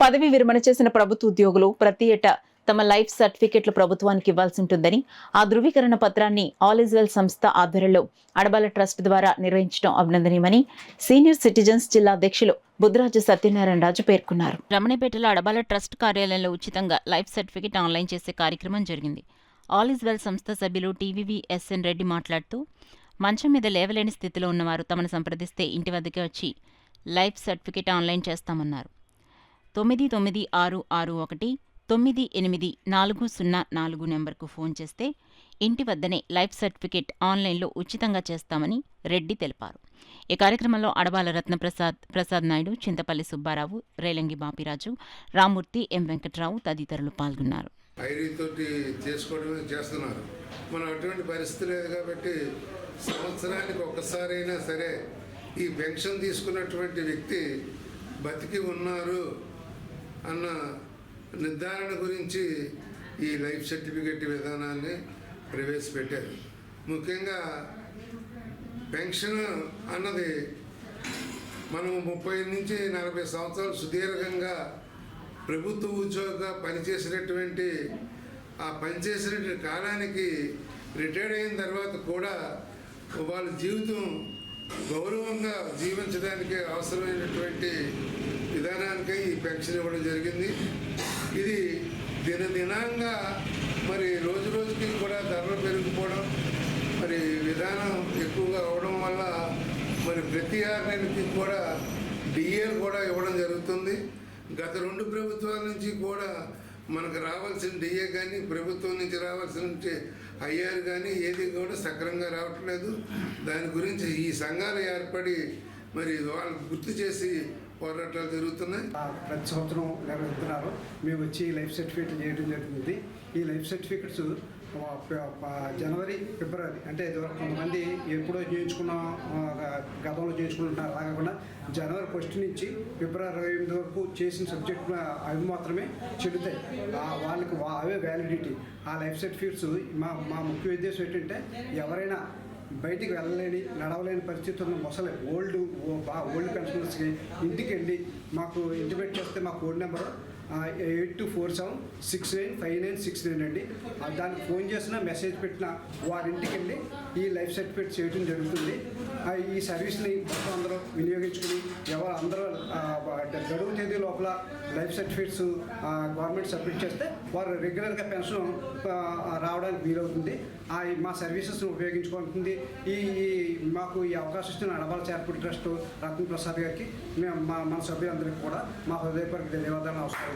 పదవి విరమణ చేసిన ప్రభుత్వ ఉద్యోగులు ప్రతి ఏటా తమ లైఫ్ సర్టిఫికెట్లు ప్రభుత్వానికి ఇవ్వాల్సి ఉంటుందని, ఆ ధృవీకరణ పత్రాన్ని ఆల్ ఇస్ వెల్ సంస్థ ఆధ్వర్యంలో అడబాల ట్రస్ట్ ద్వారా నిర్వహించడం అభినందనీయమని సీనియర్ సిటిజన్స్ జిల్లా అధ్యక్షులు బుద్రాజు సత్యనారాయణ రాజు పేర్కొన్నారు. రమణపేటలో అడబాల ట్రస్ట్ కార్యాలయంలో ఉచితంగా లైఫ్ సర్టిఫికెట్ ఆన్లైన్ చేసే కార్యక్రమం జరిగింది. ఆల్ ఇస్ వెల్ సంస్థ సభ్యులు టీవీవీఎస్ఎన్ రెడ్డి మాట్లాడుతూ, మంచం మీద లేవలేని స్థితిలో ఉన్నవారు తమను సంప్రదిస్తే ఇంటి వద్దకే వచ్చి లైఫ్ సర్టిఫికెట్ ఆన్లైన్ చేస్తామన్నారు. 9661988404 నెంబర్కు ఫోన్ చేస్తే ఇంటి వద్దనే లైఫ్ సర్టిఫికెట్ ఆన్లైన్లో ఉచితంగా చేస్తామని రెడ్డి తెలిపారు. ఈ కార్యక్రమంలో అడబాల రత్నప్రసాద్ నాయుడు, చింతపల్లి సుబ్బారావు, రేలంగి బాపిరాజు, రామ్మూర్తి, ఎం వెంకట్రావు తదితరులు పాల్గొన్నారు. ఐడీతోటి చేసుకోవడమే చేస్తున్నారు. మనం అటువంటి పరిస్థితి లేదు కాబట్టి సంవత్సరానికి ఒక్కసారైనా సరే ఈ పెన్షన్ తీసుకున్నటువంటి వ్యక్తి బతికి ఉన్నారు అన్న నిర్ధారణ గురించి ఈ లైఫ్ సర్టిఫికెట్ విధానాన్ని ప్రవేశపెట్టారు. ముఖ్యంగా పెన్షన్ అన్నది మనం 30 నుంచి 40 సంవత్సరాలు సుదీర్ఘంగా ప్రభుత్వ ఉద్యోగిగా పనిచేసినటువంటి ఆ పనిచేసినటువంటి కాలానికి రిటైర్డ్ అయిన తర్వాత కూడా వాళ్ళ జీవితం గౌరవంగా జీవించడానికి అవసరమైనటువంటి విధానానికి ఈ పెన్షన్ ఇవ్వడం జరిగింది. ఇది దినదినంగా మరి రోజు రోజుకి కూడా ధరలు పెరిగిపోవడం, మరి విధానం ఎక్కువగా అవడం వల్ల మరి ప్రతి 6 నెలలకి కూడా డిఏలు కూడా ఇవ్వడం జరుగుతుంది. గత 2 ప్రభుత్వాల నుంచి కూడా మనకు రావాల్సిన డిఏ కానీ ప్రభుత్వం నుంచి రావాల్సిన ఐఆర్ కానీ ఏది కూడా సక్రమంగా రావట్లేదు. దాని గురించి ఈ సంఘాలు ఏర్పడి మరి వాళ్ళు గుర్తు చేసి పోరాటాలు జరుగుతున్నాయి. ప్రతి సంవత్సరం నిర్వహిస్తున్నారు. మేము వచ్చి లైఫ్ సర్టిఫికేట్ చేయడం జరుగుతుంది. ఈ లైఫ్ సర్టిఫికెట్స్ జనవరి, ఫిబ్రవరి అంటే కొంతమంది ఎప్పుడో చేయించుకున్న గతంలో చేయించుకుంటున్నారు. అలా కాకుండా జనవరి 1 నుంచి ఫిబ్రవరి 28 వరకు చేసిన సబ్జెక్ట్ అవి మాత్రమే చెల్లుతాయి. వాళ్ళకి అవే వ్యాలిడిటీ. ఆ లైఫ్ సర్టిఫికెట్స్ మా ముఖ్య ఉద్దేశం ఏంటంటే ఎవరైనా బయటికి వెళ్ళలేని, నడవలేని పరిస్థితుల్లో ముసలి ఓల్డ్ పెన్షనర్స్కి ఇంటికి వెళ్ళి మాకు ఇంటిమేట్ చేస్తే మా కోడ్ నెంబరు 8247695969 అండి. దానికి ఫోన్ చేసినా మెసేజ్ పెట్టినా వారి ఇంటికి వెళ్ళి ఈ లైఫ్ సర్టిఫికేట్ చేయడం జరుగుతుంది. ఈ సర్వీస్ని మొత్తం అందరూ వినియోగించుకుని అందరూ గడువు తేదీ లోపల లైఫ్ సర్టిఫికేట్స్ గవర్నమెంట్ సబ్మిట్ చేస్తే వారు రెగ్యులర్గా పెన్షన్ రావడానికి వీలవుతుంది. మా సర్వీసెస్ని ఉపయోగించుకుంటుంది. మాకు ఈ అవకాశం ఇస్తున్న అడబాల చారిటబుల్ ట్రస్ట్ రత్నప్రసాద్ గారికి మన సభ్యులందరికీ కూడా మా హృదయపూర్వక ధన్యవాదాలు అవసరం.